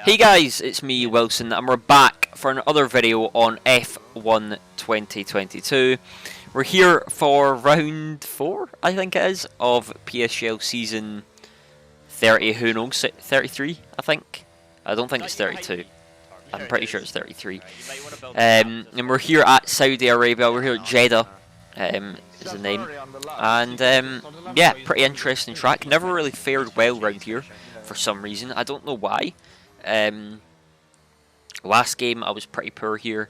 Hey guys, it's me Wilson and we're back for another video on F1 2022. We're here for round 4, I think it is, of PSGL season 30, who knows, 33 I think. I don't think it's 32. I'm pretty sure it's 33. And we're here at Saudi Arabia, we're here at Jeddah, is the name. And yeah, pretty interesting track. Never really fared well round here for some reason. I don't know why. Last game I was pretty poor here,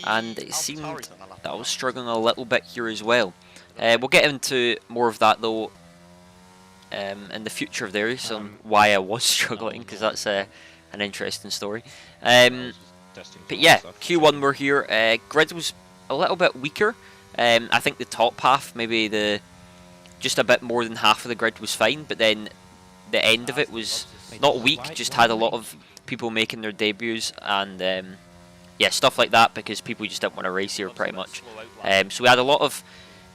and it seemed that I was struggling a little bit here as well. We'll get into more of that though in the future of theirs on why I was struggling, because that's an interesting story. But yeah, Q1 we're here. Grid was a little bit weaker. I think the top half, maybe just a bit more than half of the grid was fine, but then the end of it was not weak, just had a lot of people making their debuts and yeah, stuff like that, because people just didn't want to race here pretty much. So we had a lot of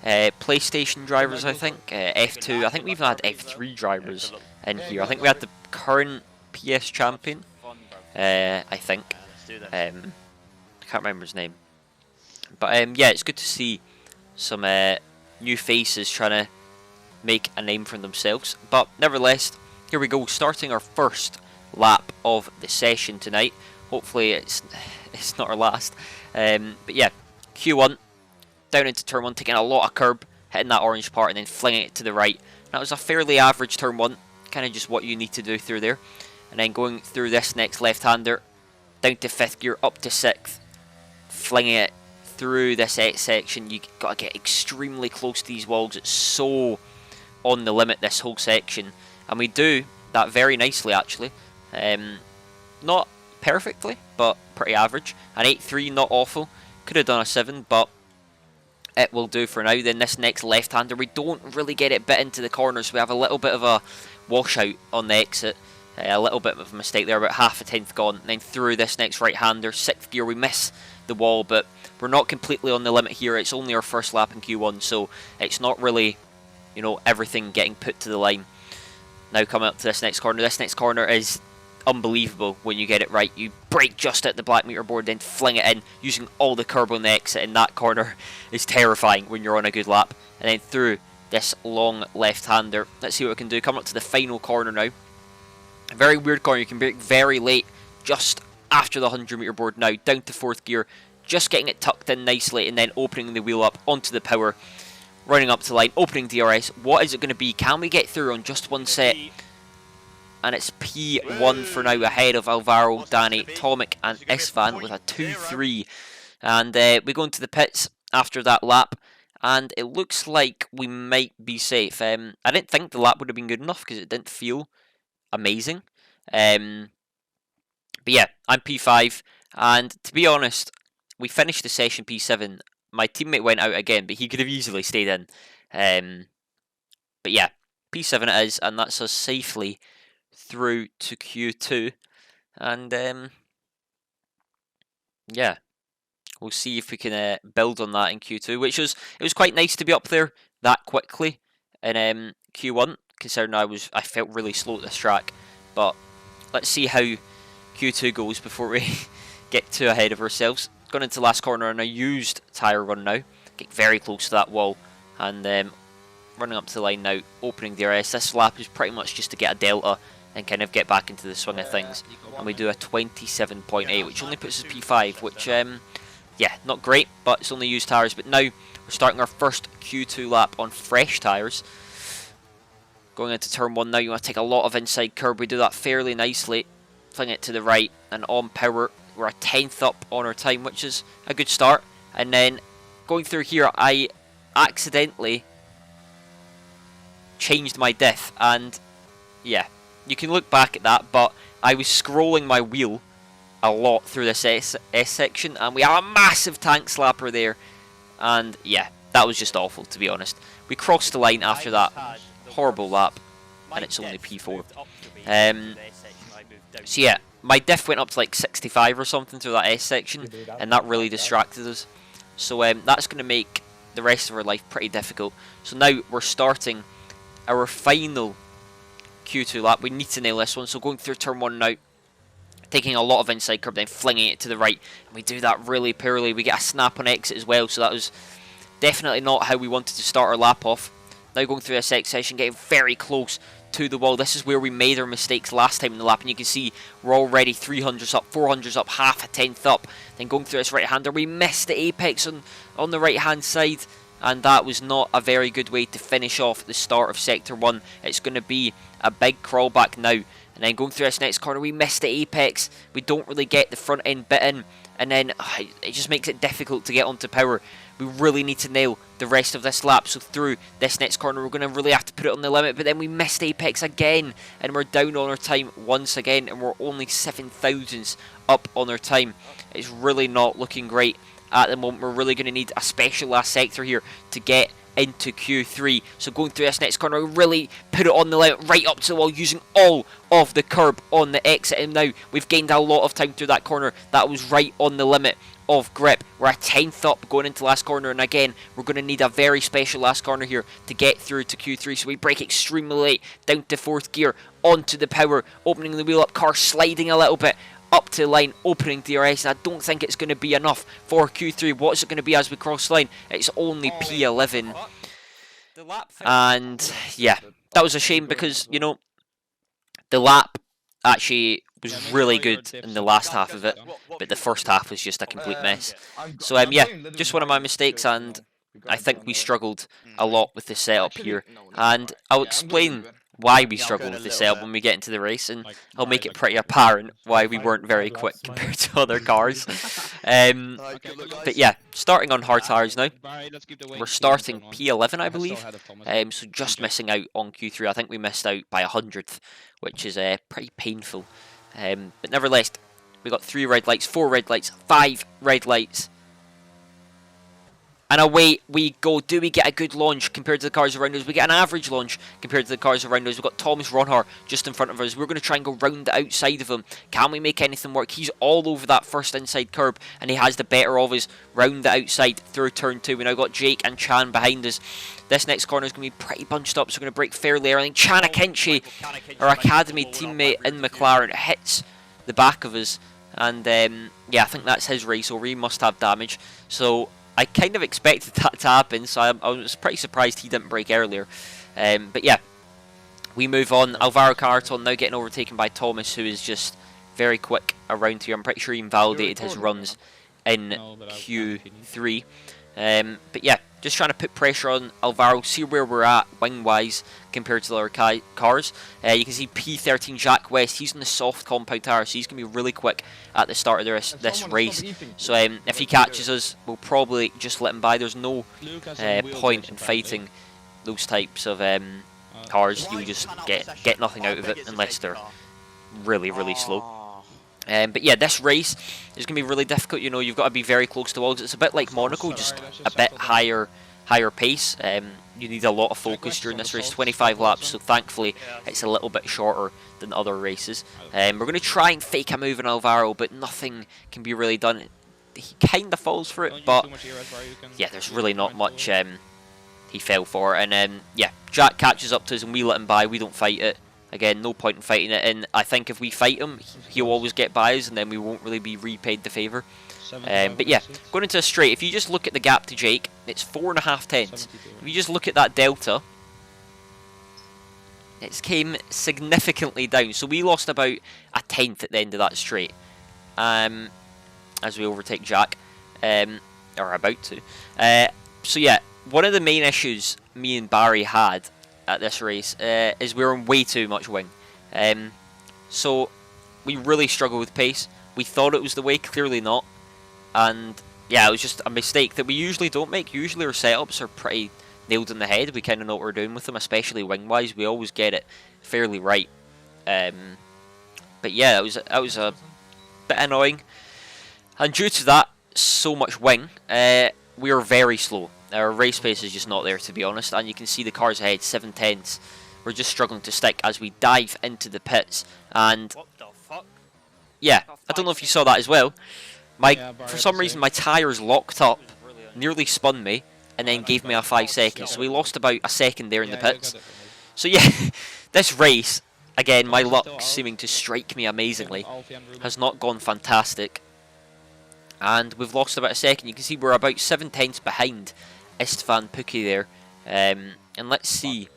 PlayStation drivers, I think, F2, I think we even had F3 drivers in here. I think we had the current PS champion, I think. I can't remember his name. But yeah, it's good to see some new faces trying to make a name for themselves. But nevertheless, here we go, starting our first lap of the session tonight. Hopefully it's not our last. But yeah, Q1, down into turn 1, taking a lot of curb, hitting that orange part and then flinging it to the right. That was a fairly average turn 1, kind of just what you need to do through there. And then going through this next left-hander, down to 5th gear, up to 6th, flinging it through this X section. You got to get extremely close to these walls. It's so on the limit, this whole section. And we do that very nicely, actually. Not perfectly, but pretty average. An 8.3, not awful. Could have done a 7, but it will do for now. Then this next left-hander, we don't really get it bit into the corners. We have a little bit of a washout on the exit. A little bit of a mistake there, about half a tenth gone. And then through this next right-hander, 6th gear, we miss the wall, but we're not completely on the limit here. It's only our first lap in Q1, so it's not really, you know, everything getting put to the line. Now coming up to this next corner. This next corner is unbelievable when you get it right. You brake just at the black meter board, then fling it in using all the curb on the exit, and that corner is terrifying when you're on a good lap. And then through this long left-hander. Let's see what we can do. Coming up to the final corner now. A very weird corner. You can brake very late, just after the 100 meter board now, down to 4th gear, just getting it tucked in nicely, and then opening the wheel up onto the power, running up to the line, opening DRS. What is it going to be? Can we get through on just one set? And it's P1 for now, ahead of Alvaro, Danny, Tomic and Isvan with a 2-3. And we go into the pits after that lap, and it looks like we might be safe. I didn't think the lap would have been good enough because it didn't feel amazing. But yeah, I'm P5, and to be honest, we finished the session P7. My teammate went out again, but he could have easily stayed in. But yeah, P7 it is, and that's us safely through to Q2. And yeah, we'll see if we can build on that in Q2, which it was quite nice to be up there that quickly in Q1, considering I felt really slow at this track. But let's see how Q2 goes before we get too ahead of ourselves. Gone into last corner on a used tyre run now. Get very close to that wall. And running up to the line now, opening DRS. This lap is pretty much just to get a delta and kind of get back into the swing of things. And we do a 27.8, which only puts us P5, which, yeah, not great, but it's only used tyres. But now we're starting our first Q2 lap on fresh tyres. Going into turn 1 now, you want to take a lot of inside curb. We do that fairly nicely. Fling it to the right, and on power, we're a 10th up on our time, which is a good start. And then going through here, I accidentally changed my diff, and yeah, you can look back at that, but I was scrolling my wheel a lot through this S section, and we have a massive tank slapper there, and yeah, that was just awful, to be honest. We crossed the line after that horrible lap, and it's only P4. So yeah, my diff went up to like 65 or something through that S section, and that really distracted us. So that's going to make the rest of our life pretty difficult. So now we're starting our final Q2 lap. We need to nail this one. So going through turn 1 now, taking a lot of inside curb, then flinging it to the right. And we do that really poorly. We get a snap on exit as well, so that was definitely not how we wanted to start our lap off. Now going through this next session, getting very close to the wall. This is where we made our mistakes last time in the lap, and you can see we're already 300s up, 400s up, half a tenth up. Then going through this right-hander, we missed the apex on the right-hand side, and that was not a very good way to finish off the start of Sector 1. It's going to be a big crawl back now. And then going through this next corner, we missed the apex. We don't really get the front end bit in, and then it just makes it difficult to get onto power. We really need to nail the rest of this lap. So through this next corner, we're going to really have to put it on the limit. But then we missed apex again, and we're down on our time once again, and we're only 7 thousandths up on our time. It's really not looking great at the moment. We're really going to need a special last sector here to get into Q3. So going through this next corner, we really put it on the limit, right up to the wall, using all of the curb on the exit. And now we've gained a lot of time through that corner. That was right on the limit of grip. We're a tenth up going into last corner, and again we're going to need a very special last corner here to get through to Q3. So we brake extremely late, down to 4th gear, onto the power, opening the wheel up, car sliding a little bit up to the line, opening DRS, and I don't think it's going to be enough for Q3. What is it going to be as we cross the line? It's only P11, and yeah, that was a shame because, you know, the lap actually was really good in the last half of it, but the first half was just a complete mess. So yeah, just one of my mistakes, and I think we struggled a lot with the setup here, and I'll explain why we struggled with the setup when we get into the race, and I'll make it pretty apparent why we weren't very quick compared to other cars. But yeah, starting on hard tyres now. We're starting P11, I believe, so just missing out on Q3. I think we missed out by 100th, which is pretty painful. But nevertheless, we got 3 red lights, 4 red lights, 5 red lights. And away we go. Do we get a good launch compared to the cars around us? We get an average launch compared to the cars around us. We've got Thomas Ronhar just in front of us. We're going to try and go round the outside of him. Can we make anything work? He's all over that first inside curb, and he has the better of us round the outside through turn 2. We now got Jake and Chan behind us. This next corner is going to be pretty bunched up, so we're going to brake fairly early. Chan Akinci, our academy teammate in McLaren, hits the back of us. And yeah, I think that's his race over. He must have damage. So I kind of expected that to happen, so I was pretty surprised he didn't brake earlier. But yeah, we move on. Alvaro Carton now getting overtaken by Thomas, who is just very quick around here. I'm pretty sure he invalidated his runs in Q3. But yeah, just trying to put pressure on Alvaro, see where we're at wing-wise compared to the other cars. You can see P13 Jacques West, he's in the soft compound tire, so he's going to be really quick at the start of this race. So if he catches us, we'll probably just let him by. There's no point in fighting those types of cars. You'll just get nothing out of it unless they're really, really slow. But yeah, this race is going to be really difficult. You know, you've got to be very close to walls. It's a bit like Monaco, just a bit higher pace. You need a lot of focus during this race. 25 laps, so thankfully it's a little bit shorter than other races. We're going to try and fake a move on Alvaro, but nothing can be really done. He kind of falls for it, but yeah, there's really not much he fell for. And yeah, Jack catches up to us and we let him by. We don't fight it. Again, no point in fighting it, and I think if we fight him, he'll always get by us, and then we won't really be repaid the favour. But yeah, going into a straight, if you just look at the gap to Jake, it's 4.5 tenths. If you just look at that delta, it came significantly down. So we lost about a tenth at the end of that straight, as we overtake Jack, or about to. So yeah, one of the main issues me and Barry had at this race is we were on way too much wing. So we really struggled with pace. We thought it was the way, clearly not. And yeah, it was just a mistake that we usually don't make. Usually our setups are pretty nailed in the head. We kind of know what we're doing with them, especially wing-wise. We always get it fairly right. But yeah, that was a bit annoying. And due to that, so much wing, we are very slow. Our race pace is just not there, to be honest, and you can see the cars ahead, 7 tenths. We're just struggling to stick as we dive into the pits, and yeah, I don't know if you saw that as well. For some reason, my tyres locked up, nearly spun me, and then gave me a 5 seconds, so we lost about a second there in the pits. So yeah, this race, again, my luck seeming to strike me amazingly. Has not gone fantastic. And we've lost about a second. You can see we're about 7/10 behind Istvan Pukki there. And let's see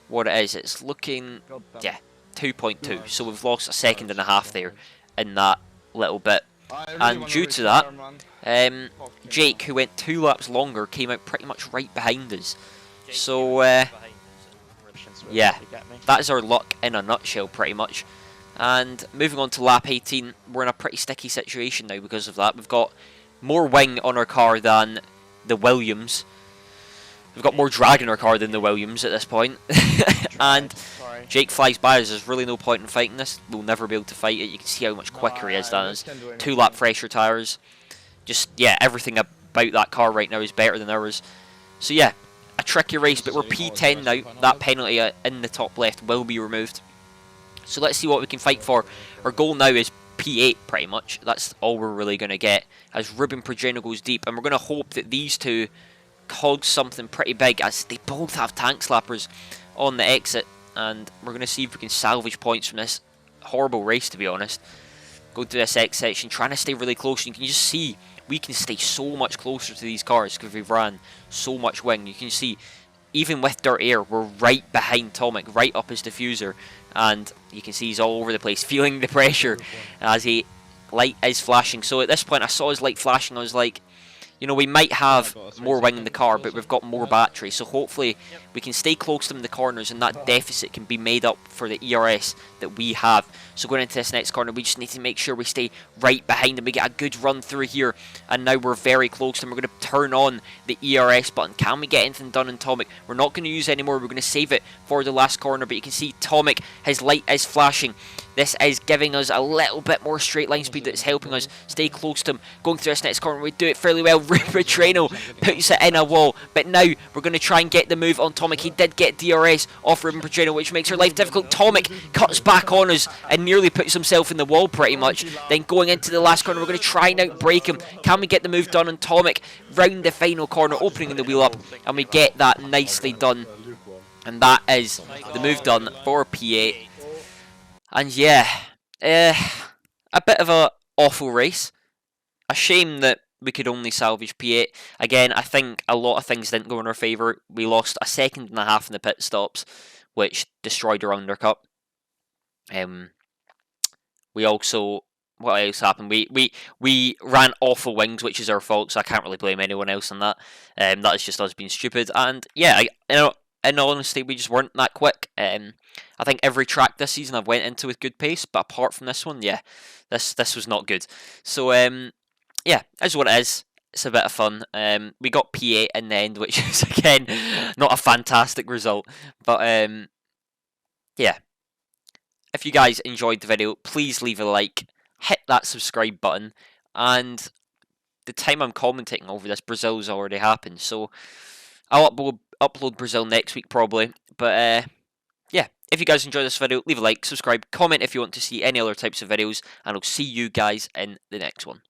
what it is. It's looking, yeah, 2.2. So we've lost a second and a half there in that little bit. And due to that, Jake, who went 2 laps longer, came out pretty much right behind us. So, yeah, that is our luck in a nutshell, pretty much. And moving on to lap 18, we're in a pretty sticky situation now because of that. We've got more wing on our car than the Williams. We've got more drag in our car than the Williams at this point. And Jake flies by us. There's really no point in fighting this. We'll never be able to fight it. You can see how much quicker he is than us. 2 lap fresher tyres. Just, yeah, everything about that car right now is better than ours. So, yeah, a tricky race, but we're P10 now. That penalty in the top left will be removed. So let's see what we can fight for. Our goal now is P8 pretty much. That's all we're really going to get as Ruben Progeno goes deep. And we're going to hope that these two cause something pretty big as they both have tank slappers on the exit. And we're going to see if we can salvage points from this horrible race, to be honest. Go through this X section, trying to stay really close. You can just see we can stay so much closer to these cars because we've ran so much wing. You can see even with dirt air, we're right behind Tomic, right up his diffuser. And you can see he's all over the place, feeling the pressure as he light is flashing. So at this point, I saw his light flashing. I was like, you know, we might have more wing in the car, but we've got more battery. So hopefully we can stay close to them in the corners and that deficit can be made up for the ERS that we have. So going into this next corner, we just need to make sure we stay right behind them. We get a good run through here. And now we're very close to them. We're going to turn on the ERS button. Can we get anything done in Tomic? We're not going to use it anymore. We're going to save it for the last corner. But you can see Tomic, his light is flashing. This is giving us a little bit more straight line speed that's helping us stay close to him. Going through this next corner, we do it fairly well. Ruben Progeno puts it in a wall. But now we're going to try and get the move on Tomic. He did get DRS off Ruben Progeno, which makes our life difficult. Tomic cuts back on us and nearly puts himself in the wall pretty much. Then going into the last corner, we're going to try and outbrake him. Can we get the move done on Tomic? Round the final corner, opening the wheel up. And we get that nicely done. And that is the move done for P8. And yeah, a bit of a awful race. A shame that we could only salvage P8. Again, I think a lot of things didn't go in our favour. We lost a second and a half in the pit stops, which destroyed our undercut. We also, what else happened? We ran awful wings, which is our fault, so I can't really blame anyone else on that. That is just us being stupid. And yeah, in all honesty, we just weren't that quick. I think every track this season I've went into with good pace, but apart from this one, yeah, this was not good. So yeah, is what it is. It's a bit of fun. We got P8 in the end, which is again not a fantastic result, but yeah. If you guys enjoyed the video, please leave a like, hit that subscribe button, and the time I'm commentating over this, Brazil's already happened, so I'll upload Brazil next week probably, but yeah, if you guys enjoyed this video, leave a like, subscribe, comment if you want to see any other types of videos, and I'll see you guys in the next one.